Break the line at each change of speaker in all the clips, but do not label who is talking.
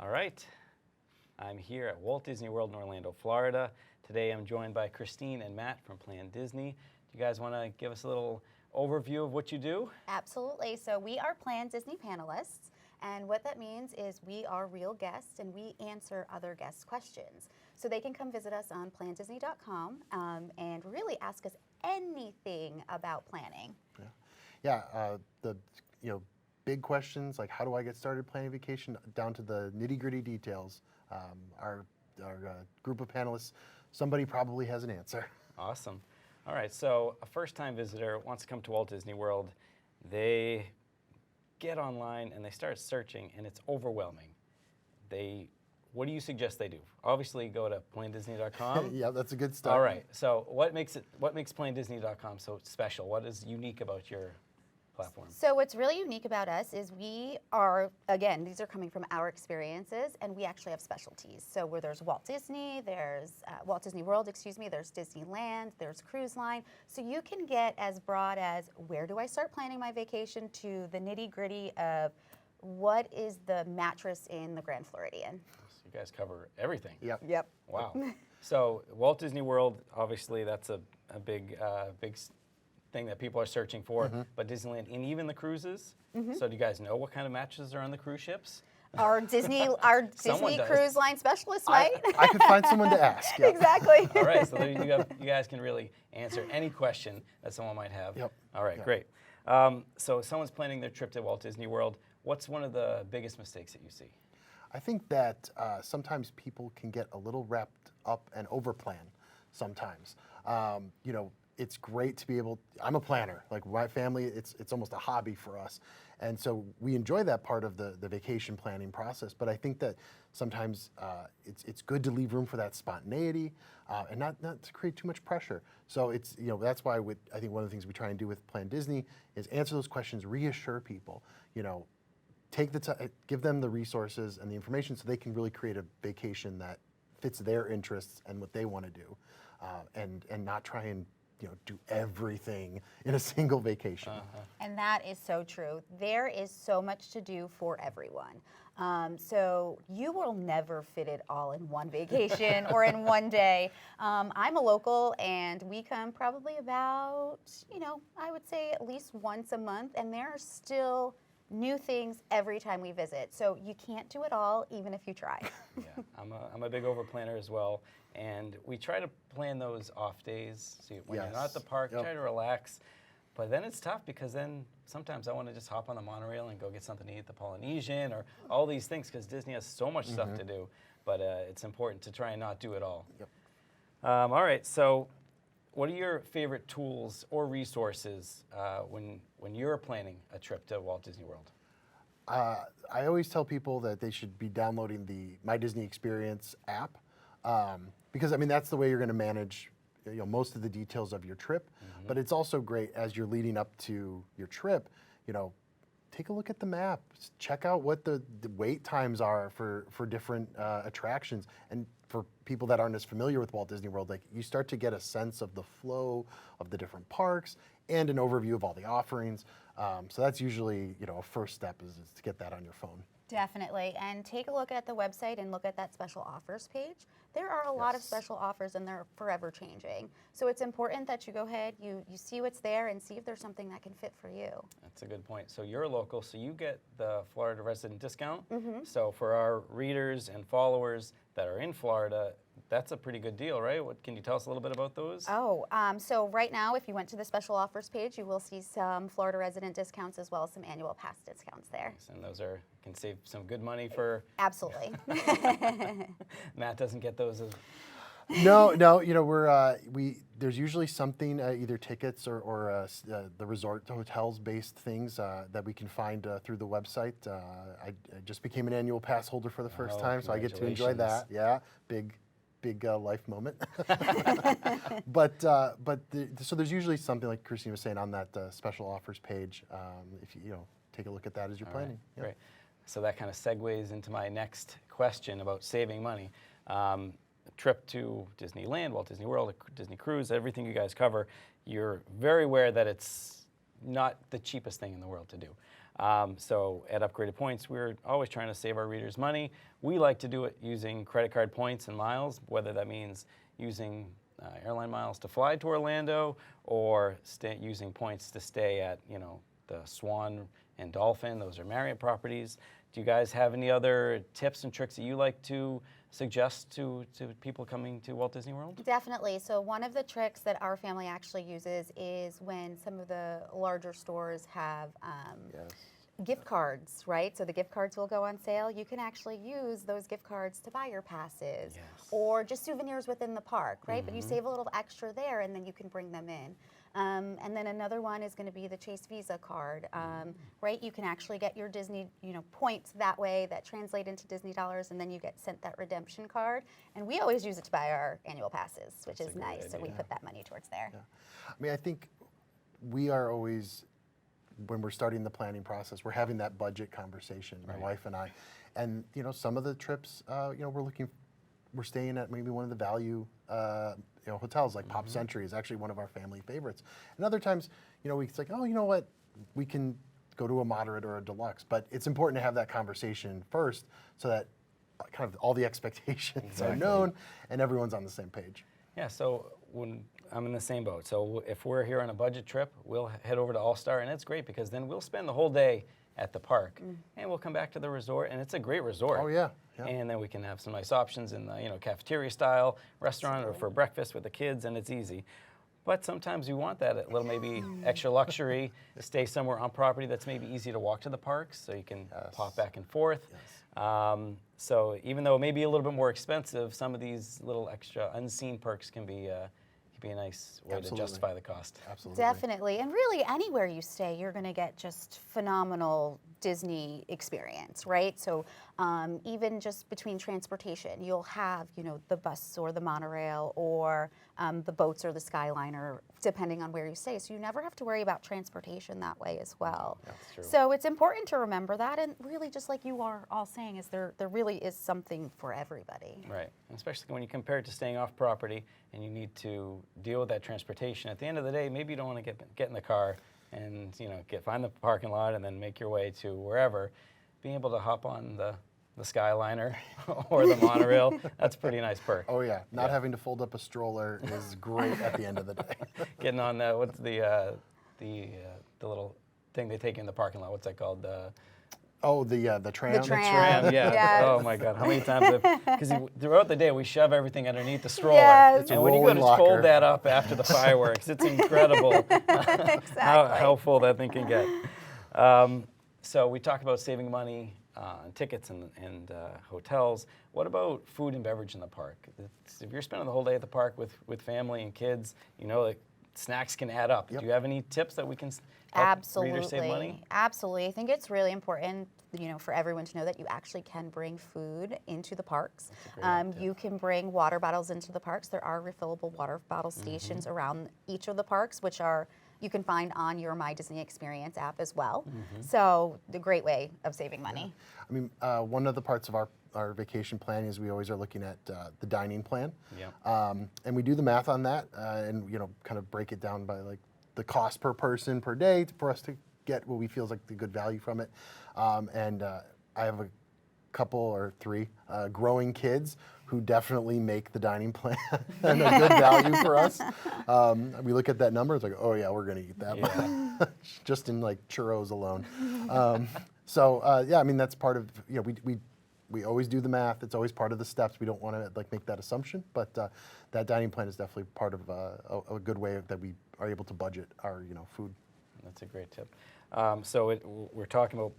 All right, I'm here at Walt Disney World in Orlando, Florida. Today I'm joined by Christine and Matt from planDisney. Do you guys want to give us a little overview of what you do?
Absolutely. So we are planDisney panelists, and what that means is we are real guests and we answer other guests' questions. So they can come visit us on planDisney.com and really ask us anything about planning.
The big questions like how do I get started planning vacation down to the nitty-gritty details. Our group of panelists, somebody probably has an answer.
Awesome. All right, so a first-time visitor wants to come to Walt Disney World. They get online and they start searching, and it's overwhelming. What do you suggest they do? Obviously, go to planDisney.com.
Yeah, that's a good start.
All right. So, what makes planDisney.com so special? What is unique about your platform?
So what's really unique about us is we are, again, these are coming from our experiences, and we actually have specialties. So where there's Walt Disney, there's Walt Disney World, there's Disneyland, there's cruise line. So you can get as broad as where do I start planning my vacation to the nitty-gritty of what is the mattress in the Grand Floridian.
So you guys cover everything.
Yep.
Wow. So Walt Disney World, obviously, that's a big thing that people are searching for, but Disneyland and even the cruises. So do you guys know what kind of mattresses are on the cruise ships?
Our Disney
does.
cruise line specialist might.
I could find someone to ask. Yep.
Exactly.
All right, so there you guys can really answer any question that someone might have.
Yep.
All right,
Yep.
great. So someone's planning their trip to Walt Disney World. What's one of the biggest mistakes that you see?
I think that sometimes people can get a little wrapped up and overplan sometimes. It's great to be able, I'm a planner, like my family, it's almost a hobby for us. And so we enjoy that part of the vacation planning process, but I think that sometimes it's good to leave room for that spontaneity and not to create too much pressure. So that's why I think one of the things we try and do with planDisney is answer those questions, reassure people, take the time, give them the resources and the information so they can really create a vacation that fits their interests and what they want to do, and not try and do everything in a single vacation.
And that is so true. There is so much to do for everyone. So you will never fit it all in one vacation or in one day. I'm a local, and we come probably about, I would say at least once a month, and there are still new things every time we visit. So you can't do it all, even if you try.
Yeah, I'm a big over planner as well, and we try to plan those off days. So when you're not at the park, try to relax. But then it's tough because then sometimes I want to just hop on the monorail and go get something to eat at the Polynesian or all these things because Disney has so much stuff to do. But it's important to try and not do it all.
Yep.
All right, so what are your favorite tools or resources when you're planning a trip to Walt Disney World?
I always tell people that they should be downloading the My Disney Experience app because that's the way you're going to manage most of the details of your trip. But it's also great as you're leading up to your trip. Take a look at the map. Check out what the wait times are for different attractions. And for people that aren't as familiar with Walt Disney World, you start to get a sense of the flow of the different parks and an overview of all the offerings. So that's usually a first step is to get that on your phone.
Definitely, and take a look at the website and look at that special offers page. There are a lot of special offers, and they're forever changing. So it's important that you go ahead, you see what's there, and see if there's something that can fit for you.
That's a good point. So you're local, so you get the Florida resident discount. So for our readers and followers that are in Florida, that's a pretty good deal, right? Can you tell us a little bit about those?
So right now, if you went to the special offers page, you will see some Florida resident discounts as well as some annual pass discounts there.
Nice. And those can save some good money for...
Absolutely.
Matt doesn't get those as...
No, there's usually something, either tickets or the resort hotels based things that we can find through the website. I just became an annual pass holder for the first time, so I get to enjoy that. Yeah, big life moment. So there's usually something like Christine was saying on that special offers page. If you take a look at that as you're planning.
Right. Great. So that kind of segues into my next question about saving money. Trip to Disneyland, Walt Disney World, a Disney cruise, everything you guys cover, you're very aware that it's not the cheapest thing in the world to do. So at Upgraded Points, we're always trying to save our readers money. We like to do it using credit card points and miles, whether that means using airline miles to fly to Orlando or using points to stay at, the Swan and Dolphin. Those are Marriott properties. Do you guys have any other tips and tricks that you like to suggest to people coming to Walt Disney World?
Definitely. So one of the tricks that our family actually uses is when some of the larger stores have gift cards, right? So the gift cards will go on sale. You can actually use those gift cards to buy your passes or just souvenirs within the park, right? But you save a little extra there and then you can bring them in. And then another one is going to be the Chase Visa card, right? You can actually get your Disney, points that way that translate into Disney dollars, and then you get sent that redemption card. And we always use it to buy our annual passes, which is nice. Idea. So we put that money towards there.
Yeah. I mean, I think we are always, when we're starting the planning process, we're having that budget conversation, my wife and I. And, some of the trips, we're staying at maybe one of the value hotels, like Pop Century is actually one of our family favorites. And other times, it's like, oh, you know what, we can go to a moderate or a deluxe. But it's important to have that conversation first so that kind of all the expectations are known and everyone's on the same page.
Yeah, so when I'm in the same boat. So if we're here on a budget trip, we'll head over to All-Star, and it's great because then we'll spend the whole day at the park, and we'll come back to the resort, and it's a great resort.
Oh yeah.
And then we can have some nice options in the cafeteria style restaurant or for breakfast with the kids, and it's easy. But sometimes you want that little maybe extra luxury to stay somewhere on property that's maybe easy to walk to the parks, so you can pop back and forth. So even though it may be a little bit more expensive, some of these little extra unseen perks can be a nice way to justify the cost.
Absolutely.
Definitely. And really, anywhere you stay, you're going to get just phenomenal Disney experience, right? So even just between transportation, you'll have, the bus or the monorail or the boats or the Skyliner, depending on where you stay. So you never have to worry about transportation that way as well.
That's true.
So it's important to remember that. And really, just like you are all saying, is there really is something for everybody.
Right. And especially when you compare it to staying off property and you need to deal with that transportation. At the end of the day, maybe you don't want to get in the car and find the parking lot and then make your way to wherever. Being able to hop on the Skyliner or the monorail, that's a pretty nice perk.
Oh yeah, not having to fold up a stroller is great at the end of the day.
Getting on what's the little thing they take in the parking lot? What's that called?
Oh, the tram.
The tram,
yeah.
Yes.
Oh my God, how many times? Because throughout the day we shove everything underneath the stroller,
Yes.
and when you go to
Locker.
fold that up after the fireworks, it's incredible
Exactly.
how full that thing can get. So we talked about saving money on tickets and hotels. What about food and beverage in the park? If you're spending the whole day at the park with family and kids, like snacks can add up.
Yep.
Do you have any tips that we can help readers save money?
Absolutely. I think it's really important, for everyone to know that you actually can bring food into the parks. You can bring water bottles into the parks. There are refillable water bottle stations around each of the parks, which you can find on your My Disney Experience app as well. So the great way of saving money.
I mean, one of the parts of our vacation planning is we always are looking at the dining plan. And we do the math on that and, kind of break it down by like the cost per person per day for us to get what we feel is like the good value from it. And I have a couple or three growing kids who definitely make the dining plan and a good value for us. We look at that number, it's like, oh yeah, we're gonna eat that much, just in like churros alone. I mean, that's part of, we always do the math. It's always part of the steps. We don't want to like make that assumption, but that dining plan is definitely part of a good way that we are able to budget our, food.
That's a great tip. We're talking about,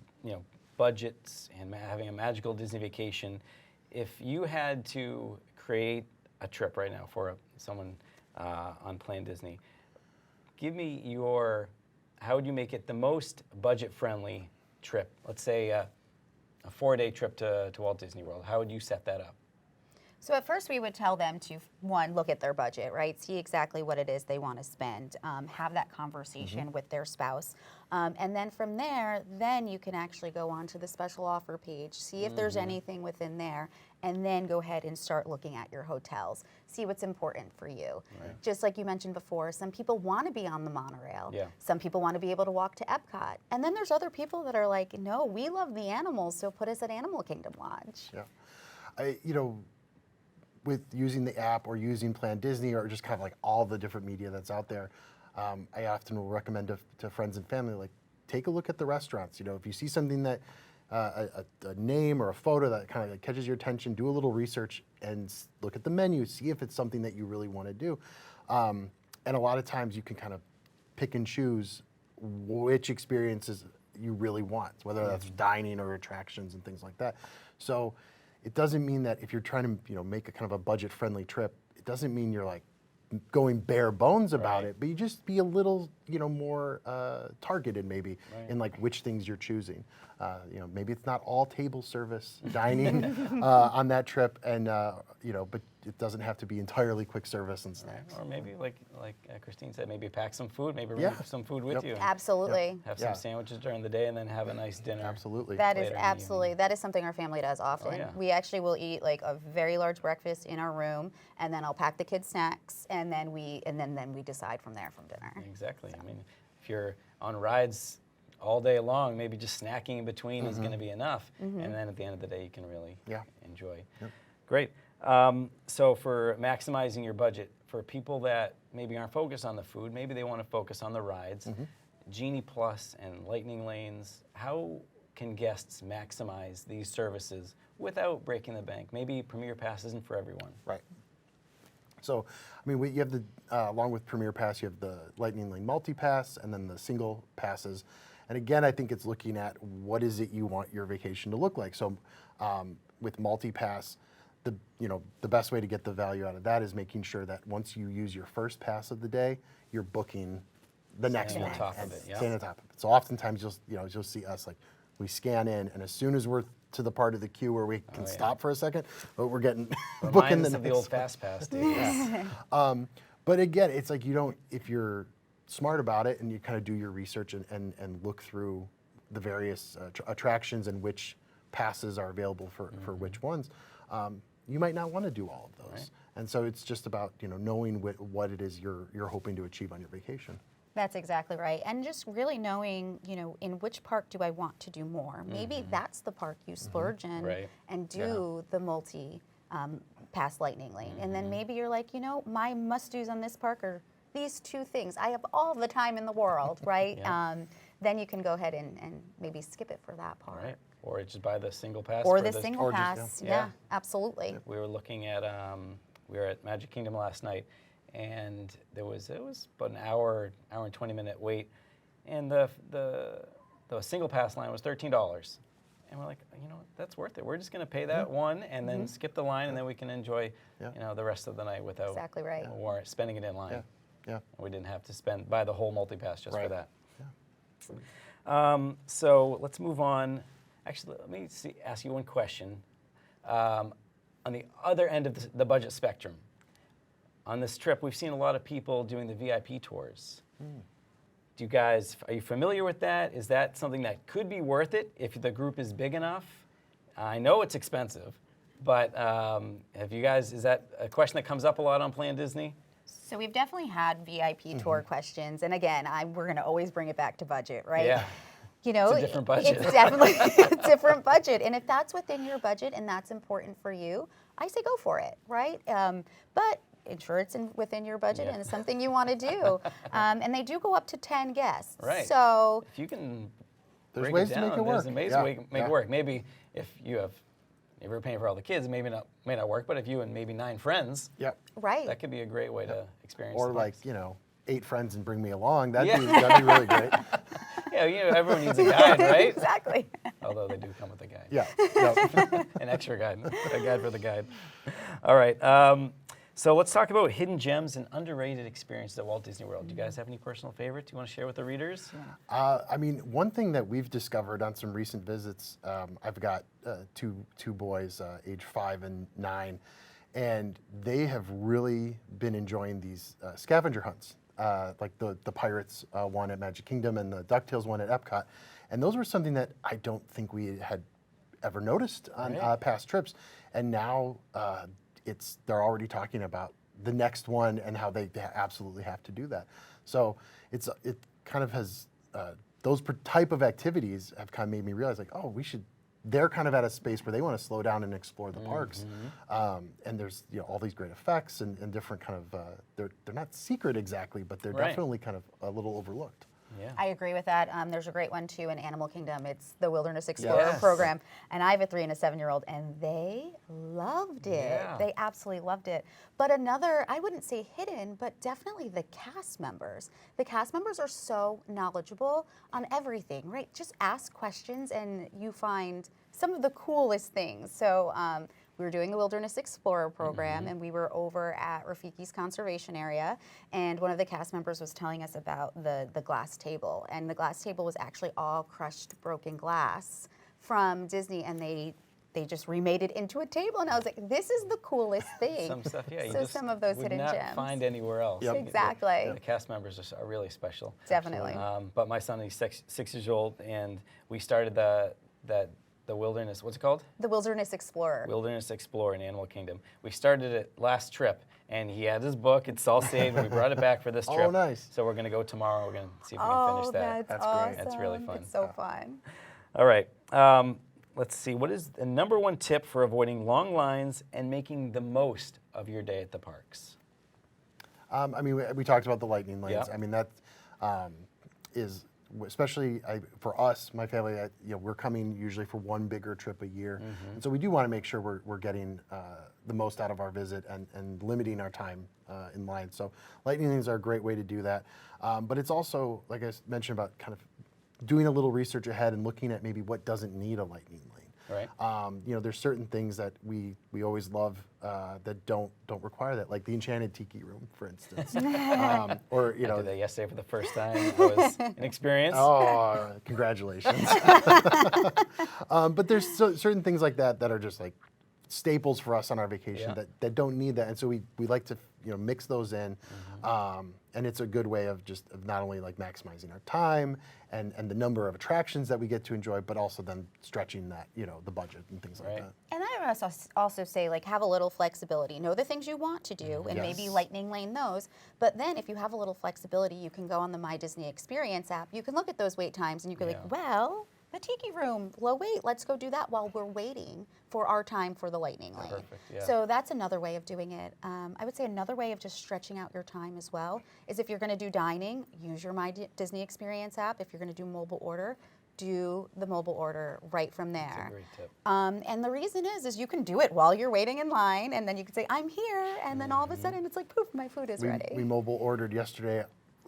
budgets and having a magical Disney vacation. If you had to create a trip right now for someone on planDisney, give me how would you make it the most budget-friendly trip? Let's say a 4-day trip to Walt Disney World. How would you set that up?
So at first we would tell them to, one, look at their budget, right? See exactly what it is they want to spend. Have that conversation with their spouse. And then from there, then you can actually go on to the special offer page, see if there's anything within there, and then go ahead and start looking at your hotels. See what's important for you.
Right.
Just like you mentioned before, some people want to be on the monorail.
Yeah.
Some people want to be able to walk to Epcot. And then there's other people that are like, no, we love the animals, so put us at Animal Kingdom Lodge.
Yeah. With using the app or using planDisney or just kind of like all the different media that's out there, I often will recommend to friends and family, like, take a look at the restaurants. If you see something that, a name or a photo that kind of like catches your attention, do a little research and look at the menu, see if it's something that you really want to do. And a lot of times you can kind of pick and choose which experiences you really want, whether that's dining or attractions and things like that. So it doesn't mean that if you're trying to make a kind of a budget-friendly trip, it doesn't mean you're like going bare bones about it, but you just be a little more targeted maybe in like which things you're choosing. Maybe it's not all table service dining on that trip, and but it doesn't have to be entirely quick service and snacks.
Or maybe like Christine said, maybe pack some food, maybe bring some food with you.
Absolutely.
Have some sandwiches during the day and then have a nice dinner.
Absolutely.
That is
later in the
absolutely, that is something our family does often.
yeah.
We actually will eat like a very large breakfast in our room, and then I'll pack the kids snacks, and then we decide from there from dinner.
Exactly. I mean, if you're on rides all day long, maybe just snacking in between is going to be enough, and then at the end of the day, you can really enjoy. Great. So for maximizing your budget, for people that maybe aren't focused on the food, maybe they want to focus on the rides, Genie Plus and Lightning Lanes, how can guests maximize these services without breaking the bank? Maybe Premier Pass isn't for everyone.
Right. So, I mean, you have along with Premier Pass, you have the Lightning Lane Multi-Pass and then the single passes. And again, I think it's looking at what is it you want your vacation to look like. So with Multi-Pass, the best way to get the value out of that is making sure that once you use your first pass of the day, you're booking the next one.
Staying on top of it,
Staying on top of it. So oftentimes you'll see us like, we scan in, and as soon as we're to the part of the queue where we can stop for a second, but we're getting booking
Remind us of the old Fast Pass days.
But again, it's like if you're smart about it and you kind of do your research and look through the various attractions and which passes are available for which ones, you might not want to do all of those.
Right.
And so it's just about knowing what it is you're hoping to achieve on your vacation.
That's exactly right. And just really knowing, in which park do I want to do more? Maybe that's the park you splurge in and do the multi-pass Lightning Lane. And then maybe you're like, my must-dos on this park are these two things. I have all the time in the world, right? Then you can go ahead and maybe skip it for that part.
Right. Or just buy the single pass.
Or
for
the single pass, absolutely.
We were looking at Magic Kingdom last night, and it was about an hour and 20-minute wait, and the single pass line was $13, and we're like, that's worth it. We're just going to pay that one and then skip the line, and then we can enjoy the rest of the night without spending it in line.
Yeah.
And we didn't have to buy the whole multi-pass just for that.
Yeah.
So let's move on. Actually, let me ask you one question. On the other end of the budget spectrum, on this trip, we've seen a lot of people doing the VIP tours. Are you familiar with that? Is that something that could be worth it if the group is big enough? I know it's expensive, but is that a question that comes up a lot on planDisney?
So we've definitely had VIP tour questions, and again, we're going to always bring it back to budget, right?
Yeah. It's a different budget.
It's definitely a different budget, and if that's within your budget and that's important for you, I say go for it, right? But ensure it's within your budget and it's something you want to do. And they do go up to 10 guests.
Right.
So
if you can
there's
break
ways
it
to
down,
make it work.
there's amazing way to make it work. Maybe if you're paying for all the kids, may not work, but if you and maybe 9 friends,
right,
that could be a great way to experience
Or
the
like,
parks.
8 friends and bring me along. That'd be really great.
Yeah, everyone needs a guide, right?
Exactly.
Although they do come with a guide.
Yeah.
An extra guide, a guide for the guide. All right. So let's talk about hidden gems and underrated experiences at Walt Disney World. Do you guys have any personal favorites you want to share with the readers?
I mean, one thing that we've discovered on some recent visits, I've got two boys, age 5 and 9, And they have really been enjoying these scavenger hunts, like the Pirates one at Magic Kingdom and the DuckTales one at Epcot. And those were something that I don't think we had ever noticed on past trips. And now they're already talking about the next one and how they absolutely have to do that. So it kind of has, those type of activities have kind of made me realize like, oh, they're kind of at a space where they want to slow down and explore the parks. And there's all these great effects and different kind of, they're not secret exactly, but they're definitely kind of a little overlooked.
Yeah.
I agree with that. There's a great one too in Animal Kingdom. It's the Wilderness Explorer program. And I have a 3- and a 7-year-old, and they loved it.
Yeah.
They absolutely loved it. But another, I wouldn't say hidden, but definitely the cast members. The cast members are so knowledgeable on everything, right? Just ask questions and you find some of the coolest things. So we were doing the Wilderness Explorer program, and we were over at Rafiki's conservation area, and one of the cast members was telling us about the glass table, and the glass table was actually all crushed, broken glass from Disney, and they just remade it into a table, and I was like, this is the coolest thing.
Some stuff, yeah. You
So
just
some of those
would
hidden
not
gems.
find anywhere else.
Yep.
Exactly.
The cast members are really special.
Definitely.
But my son, he's 6 years old, and we started the Wilderness, what's it called?
The Wilderness Explorer.
Wilderness Explorer in Animal Kingdom. We started it last trip, and he had his book. It's all saved, and we brought it back for this trip.
Oh, nice.
So we're going to go tomorrow. We're going to see if we can finish that.
That's
great.
awesome.
That's really fun.
It's so fun.
All right. Let's see. What is the number one tip for avoiding long lines and making the most of your day at the parks?
I mean, we talked about the lightning lanes.
Yeah.
I mean, that is, especially for us, my family, we're coming usually for one bigger trip a year. And so we do want to make sure we're getting the most out of our visit and limiting our time in line. So lightning lanes are a great way to do that. But it's also, like I mentioned, about kind of doing a little research ahead and looking at maybe what doesn't need a lightning lane.
Right.
There's certain things that we always love that don't require that, like the Enchanted Tiki Room, for instance. Or
I did that yesterday for the first time. It was an experience.
Oh, congratulations. But there's certain things like that that are just like staples for us on our vacation that don't need that, and so we like to mix those in, and it's a good way of not only like maximizing our time and the number of attractions that we get to enjoy, but also then stretching that the budget and things like that.
And I would also say, like, have a little flexibility. Know the things you want to do, and maybe lightning lane those. But then if you have a little flexibility, you can go on the My Disney Experience app. You can look at those wait times, and you can be like, well, the Tiki Room, low wait, let's go do that while we're waiting for our time for the lightning lane.
Perfect, yeah.
So that's another way of doing it. I would say another way of just stretching out your time as well is if you're going to do dining, use your My Disney Experience app. If you're going to do mobile order, do the mobile order right from there.
That's a great tip.
And the reason is you can do it while you're waiting in line, and then you can say, I'm here, and then all of a sudden it's like, poof, my food is ready.
We mobile ordered yesterday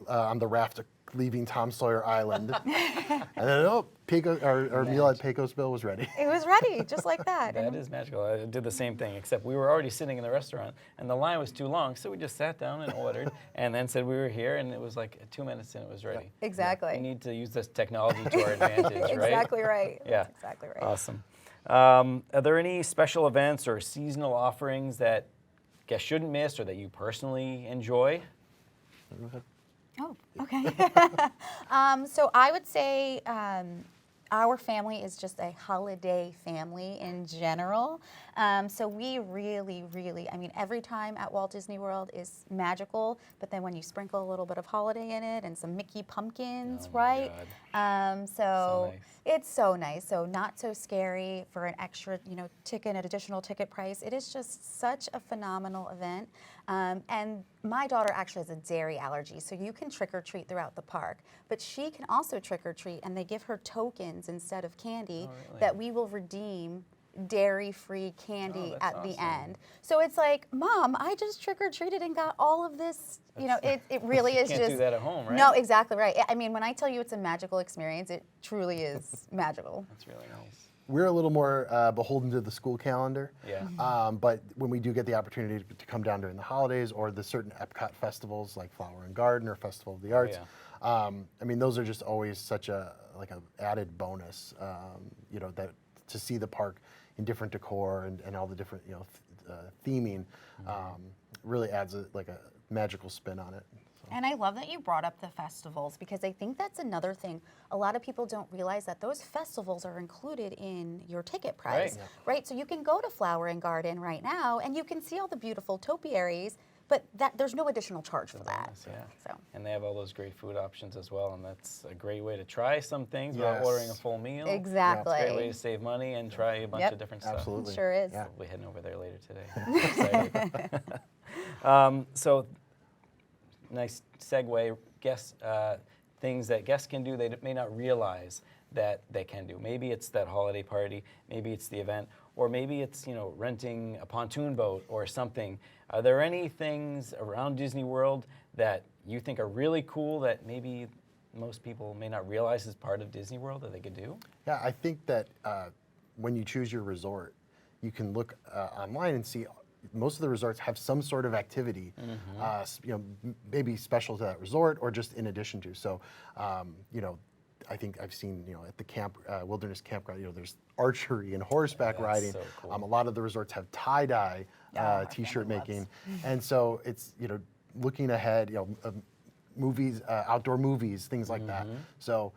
on the raft leaving Tom Sawyer Island. And then, our meal at Pecosville was ready.
It was ready, just like that.
That is magical. I did the same thing, except we were already sitting in the restaurant, and the line was too long, so we just sat down and ordered, and then said we were here, and it was like 2 minutes and it was ready.
Exactly.
We need to use this technology to our advantage, right?
Exactly right.
Yeah.
That's exactly right.
Awesome. Are there any special events or seasonal offerings that guests shouldn't miss or that you personally enjoy?
Oh, okay. So I would say our family is just a holiday family in general. So we really, I mean, every time at Walt Disney World is magical, but then when you sprinkle a little bit of holiday in it and some Mickey pumpkins, right? So
nice.
it's so nice. So not so scary for an extra, ticket, an additional ticket price. It is just such a phenomenal event. And my daughter actually has a dairy allergy, so you can trick or treat throughout the park. But she can also trick or treat, and they give her tokens instead of candy that we will redeem dairy-free candy at the end. So it's like, Mom, I just trick or treated and got all of this. It really is
you
just.
can't do that at home, right?
No, exactly right. I mean, when I tell you it's a magical experience, it truly is magical.
That's really nice.
We're a little more beholden to the school calendar.
Yeah.
But when we do get the opportunity to come down during the holidays or the certain Epcot festivals like Flower and Garden or Festival of the Arts, I mean, those are just always such a added bonus, that to see the park in different decor and all the different theming, really adds like a magical spin on it.
And I love that you brought up the festivals, because I think that's another thing. A lot of people don't realize that those festivals are included in your ticket price, right? So you can go to Flower and Garden right now and you can see all the beautiful topiaries, but there's no additional charge for that. So.
And they have all those great food options as well, and that's a great way to try some things without ordering a full meal.
Exactly.
It's a great way to save money and try a bunch of different stuff.
Absolutely.
It sure is.
Yeah.
We'll be heading over there later today. Excited. So, nice segue. Guests, things that guests can do they may not realize that they can do. Maybe it's that holiday party, maybe it's the event, or maybe it's renting a pontoon boat or something. Are there any things around Disney World that you think are really cool that maybe most people may not realize is part of Disney World that they could do?
Yeah, I think that when you choose your resort, you can look online and see most of the resorts have some sort of activity, maybe special to that resort or just in addition to. So, I think I've seen, at the Wilderness Campground, there's archery and horseback riding.
So cool.
A lot of the resorts have tie-dye t-shirt making. And so it's, looking ahead, movies, outdoor movies, things like that. So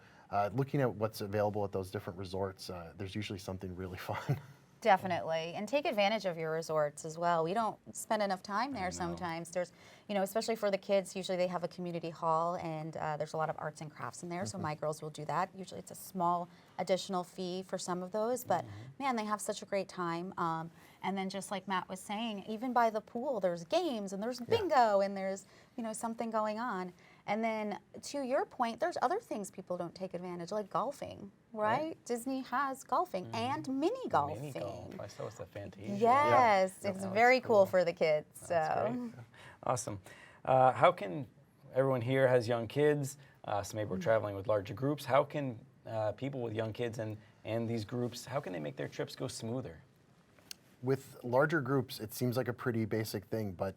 looking at what's available at those different resorts, there's usually something really fun.
Definitely, and take advantage of your resorts as well. We don't spend enough time there sometimes. There's, especially for the kids, usually they have a community hall, and there's a lot of arts and crafts in there, so my girls will do that. Usually it's a small additional fee for some of those, but man, they have such a great time. And then just like Matt was saying, even by the pool, there's games, and there's bingo, and there's, something going on. And then to your point, there's other things people don't take advantage, like golfing, right? Disney has golfing and mini golfing.
Mini golf. I saw it's a Fantasia.
Yes, it's very cool for the kids.
That's great. Awesome. How can everyone here has young kids? So maybe we're traveling with larger groups. How can people with young kids and these groups, how can they make their trips go smoother?
With larger groups, it seems like a pretty basic thing, but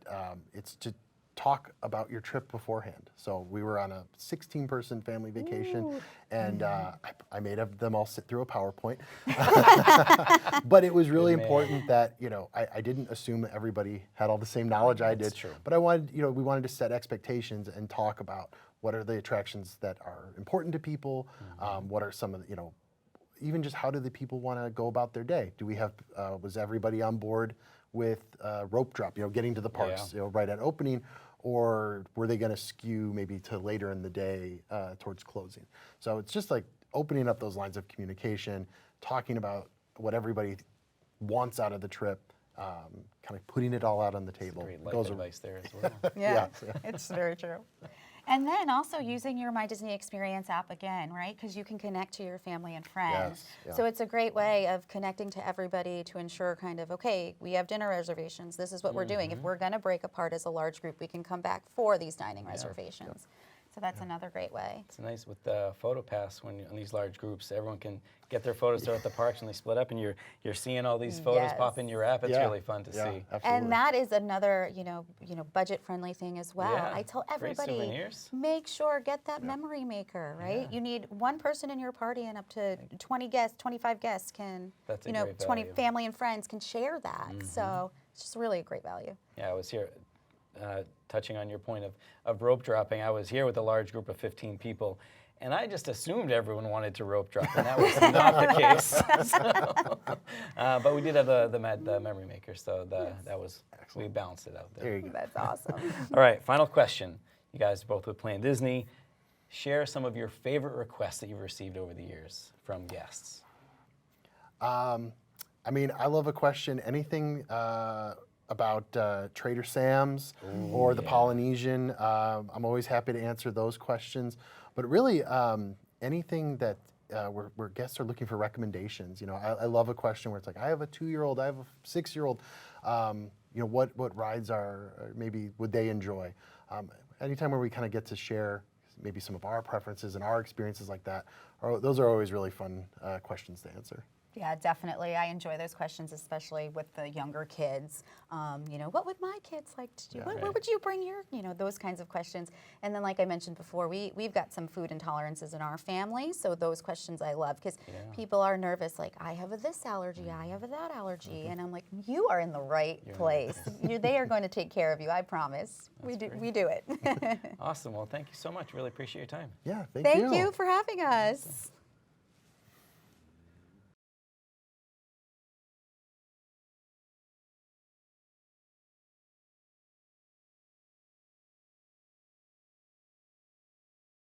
it's to talk about your trip beforehand. So we were on a 16-person family vacation, and I made them all sit through a PowerPoint. But it was really important that I didn't assume that everybody had all the same knowledge I did.
That's true.
But I wanted we wanted to set expectations and talk about what are the attractions that are important to people. What are some of the even just how do the people want to go about their day? Do we have was everybody on board with rope drop? Getting to the parks right at opening. Or were they going to skew maybe to later in the day towards closing? So it's just like opening up those lines of communication, talking about what everybody wants out of the trip, kind of putting it all out on the table.
Great life advice there as well.
Yeah, it's very true. And then also using your My Disney Experience app again, right? Because you can connect to your family and friends. So it's a great way of connecting to everybody to ensure kind of, okay, we have dinner reservations. This is what we're doing. If we're going to break apart as a large group, we can come back for these dining reservations. So that's another great way.
It's nice with the photo pass when you're in these large groups, everyone can get their photos there at the parks and they split up and you're seeing all these photos pop in your app. It's really fun to see.
Absolutely.
And that is another, budget friendly thing as well. I tell everybody, make sure get that memory maker, right? You need one person in your party and up to 20 guests, 25 guests can, 20 family and friends can share that. So it's just really a great value.
Yeah, I was here. Touching on your point of rope dropping, I was here with a large group of 15 people, and I just assumed everyone wanted to rope drop, and that was not the case. But we did have the memory maker, so that was we balanced it out there.
There you go.
That's awesome.
All right, final question. You guys both with planDisney. Share some of your favorite requests that you've received over the years from guests.
I love a question. Anything about Trader Sam's or the Polynesian. I'm always happy to answer those questions. But really, anything that where guests are looking for recommendations. I love a question where it's like, I have a 2-year-old, I have a 6-year-old. What rides maybe would they enjoy? Anytime where we kind of get to share maybe some of our preferences and our experiences like that, those are always really fun questions to answer.
Yeah, definitely. I enjoy those questions, especially with the younger kids. What would my kids like to do? What would you bring your, those kinds of questions. And then, like I mentioned before, we've got some food intolerances in our family, so those questions I love because people are nervous, like, I have this allergy, I have that allergy, and I'm like, you are in the right place. They are going to take care of you, I promise. We do it.
Awesome. Well, thank you so much. Really appreciate your time.
Yeah,
Thank you for having us.